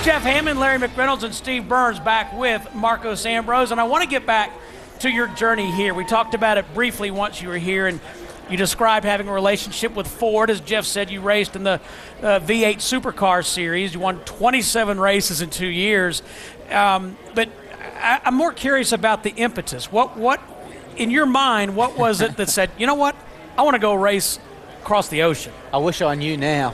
Jeff Hammond, Larry McReynolds, and Steve Burns back with Marcos Ambrose. And I want to get back to your journey here. We talked about it briefly once you were here, and you described having a relationship with Ford. As Jeff said, you raced in the V8 Supercar Series. You won 27 races in 2 years. But I'm more curious about the impetus. What, in your mind, what was it that said, you know what, I want to go race across the ocean? I wish I knew now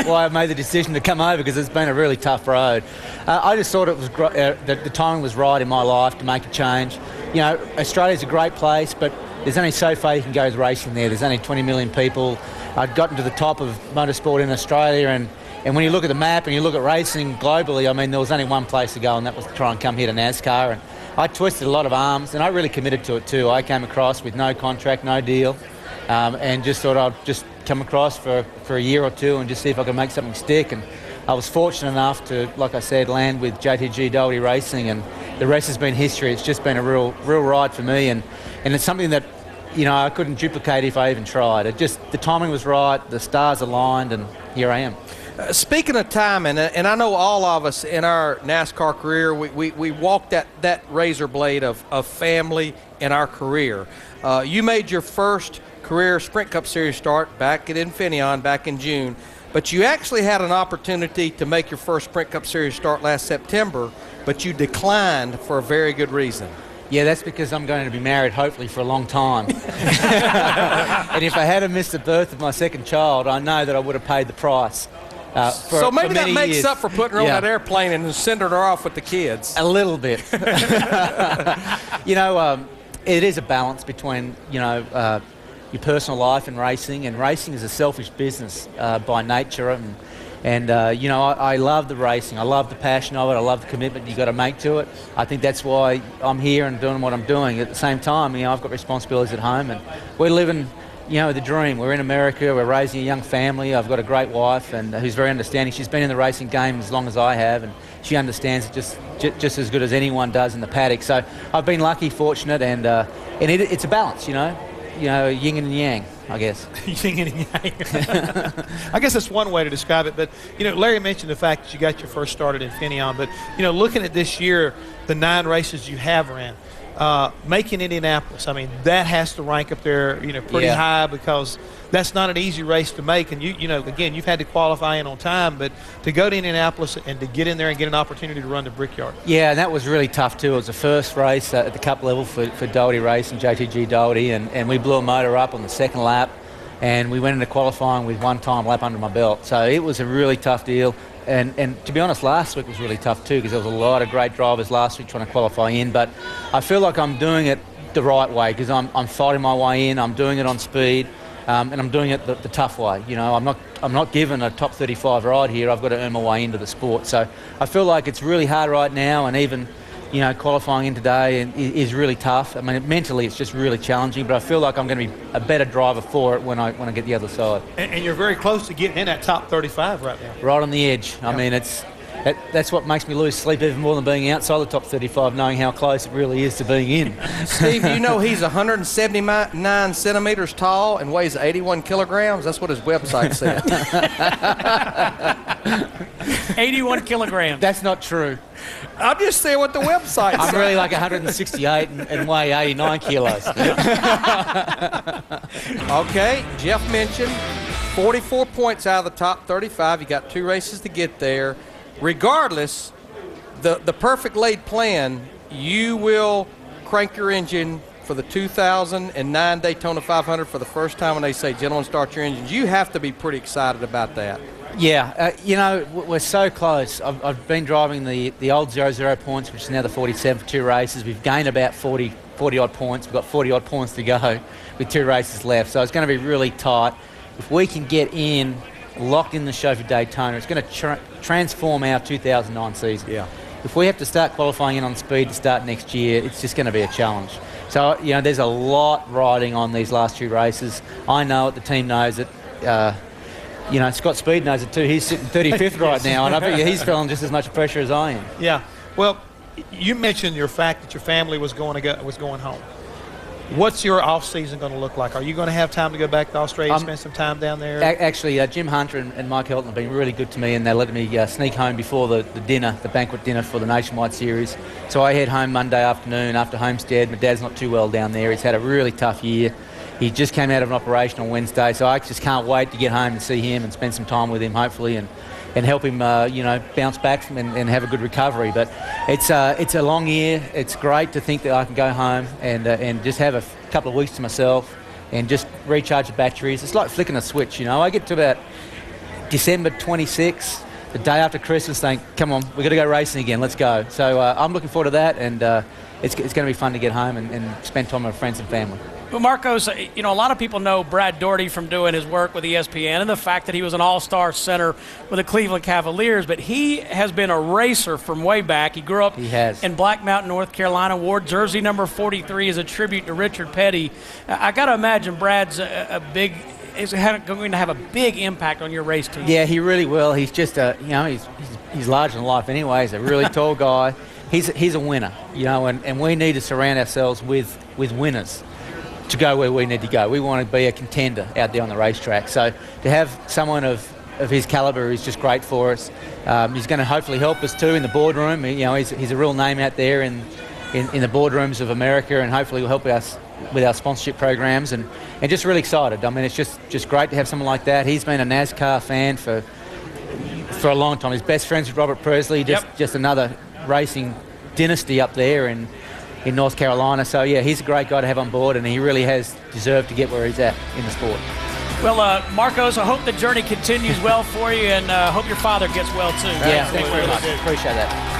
why I made the decision to come over, because it's been a really tough road. I just thought it was the timing was right in my life to make a change. You know, Australia's a great place, but there's only so far you can go with racing there. There's only 20 million people. I'd gotten to the top of motorsport in Australia, and when you look at the map and you look at racing globally, I mean, there was only one place to go, and that was to try and come here to NASCAR. And I twisted a lot of arms, and I really committed to it too. I came across with no contract, no deal, and just thought I'd just come across for a year or two and just see if I could make something stick. And I was fortunate enough to, like I said, land with JTG Doherty Racing, and the rest has been history. It's just been a real ride for me, and it's something that, you know, I couldn't duplicate if I even tried. It just, the timing was right, the stars aligned, and here I am. Speaking of timing, and I know all of us in our NASCAR career, we walked that razor blade of family in our career. You made your first career Sprint Cup Series start back at Infineon back in June, but you actually had an opportunity to make your first Sprint Cup Series start last September, but you declined for a very good reason. Yeah, that's because I'm going to be married, hopefully, for a long time. And if I had missed the birth of my second child, I know that I would have paid the price. So maybe that makes years. up for putting her on that airplane and sending her off with the kids. A little bit. You know, it is a balance between, you know, your personal life and racing is a selfish business by nature. And you know, I love the racing. I love the passion of it. I love the commitment you got to make to it. I think that's why I'm here and doing what I'm doing. At the same time, you know, I've got responsibilities at home, and we're living, you know, the dream. We're in America. We're raising a young family. I've got a great wife, and who's very understanding. She's been in the racing game as long as I have, and she understands it just as good as anyone does in the paddock. So I've been lucky, fortunate, and it's a balance, you know, yin and yang, I guess. Yin and yang. I guess that's one way to describe it. But, you know, Larry mentioned the fact that you got your first start at Infineon. But, you know, looking at this year, the 9 races you have ran, making Indianapolis, I mean, that has to rank up there, you know, pretty high, because that's not an easy race to make. And, you know, again, you've had to qualify in on time, but to go to Indianapolis and to get in there and get an opportunity to run the Brickyard. Yeah, and that was really tough too. It was the first race at the Cup level for Doherty Racing, JTG Doherty, and we blew a motor up on the second lap, and we went into qualifying with 1 time lap under my belt. So it was a really tough deal. And to be honest, last week was really tough too, because there was a lot of great drivers last week trying to qualify in. But I feel like I'm doing it the right way, because I'm fighting my way in. I'm doing it on speed, and I'm doing it the tough way. You know, I'm not given a top 35 ride here. I've got to earn my way into the sport. So I feel like it's really hard right now, and even, you know, qualifying in today is really tough. I mean, mentally it's just really challenging, but I feel like I'm going to be a better driver for it when I get the other side. And you're very close to getting in that top 35 right now. Right on the edge. I mean, that's what makes me lose sleep even more than being outside the top 35, knowing how close it really is to being in. Steve, you know he's 179 centimeters tall and weighs 81 kilograms? That's what his website said. 81 kilograms. That's not true. I'm just saying what the website said. I'm really like 168 and weigh 89 kilos. Okay, Jeff mentioned 44 points out of the top 35. You got 2 races to get there. Regardless, the perfect laid plan, you will crank your engine for the 2009 Daytona 500 for the first time when they say, gentlemen, start your engines. You have to be pretty excited about that. Yeah, you know, we're so close. I've been driving the old 00 points, which is now the 47 for 2 races. We've gained about 40-odd points. We've got 40-odd points to go with 2 races left. So it's going to be really tight. If we can get in, locked in the show for Daytona, it's going to transform our 2009 season. Yeah. If we have to start qualifying in on speed to start next year, it's just going to be a challenge. So, you know, there's a lot riding on these last 2 races. I know it, the team knows it. You know, Scott Speed knows it too. He's sitting 35th right now, and I bet he's feeling just as much pressure as I am. Yeah. Well, you mentioned your fact that your family was going home. What's your off season going to look like? Are you going to have time to go back to Australia and spend some time down there? Actually, Jim Hunter and Mike Helton have been really good to me, and they let me sneak home before the dinner, the banquet dinner for the Nationwide Series. So I head home Monday afternoon after Homestead. My dad's not too well down there. He's had a really tough year. He just came out of an operation on Wednesday, so I just can't wait to get home and see him and spend some time with him, hopefully, and help him, bounce back and have a good recovery. But it's a long year. It's great to think that I can go home and just have a couple of weeks to myself and just recharge the batteries. It's like flicking a switch, I get to about December 26th, the day after Christmas, think, come on, we've got to go racing again, let's go. So I'm looking forward to that, and it's going to be fun to get home and spend time with friends and family. Well, Marcos, a lot of people know Brad Daugherty from doing his work with ESPN and the fact that he was an all-star center with the Cleveland Cavaliers, but he has been a racer from way back. He grew up in Black Mountain, North Carolina, wore jersey number 43 as a tribute to Richard Petty. I got to imagine Brad's is going to have a big impact on your race team. Yeah, he really will. He's just he's larger than life anyway. He's a really tall guy. He's a winner, and we need to surround ourselves with winners to go where we need to go. We want to be a contender out there on the racetrack. So to have someone of his caliber is just great for us. He's going to hopefully help us too in the boardroom. He's a real name out there in the boardrooms of America, and hopefully will help us with our sponsorship programs, and just really excited. I mean, it's just great to have someone like that. He's been a NASCAR fan for a long time. His best friends with Robert Presley, just another racing dynasty up there in North Carolina. So yeah, he's a great guy to have on board, and he really has deserved to get where he's at in the sport. Well, Marcos, I hope the journey continues well for you, and hope your father gets well too. Yeah, thanks very much. Appreciate that.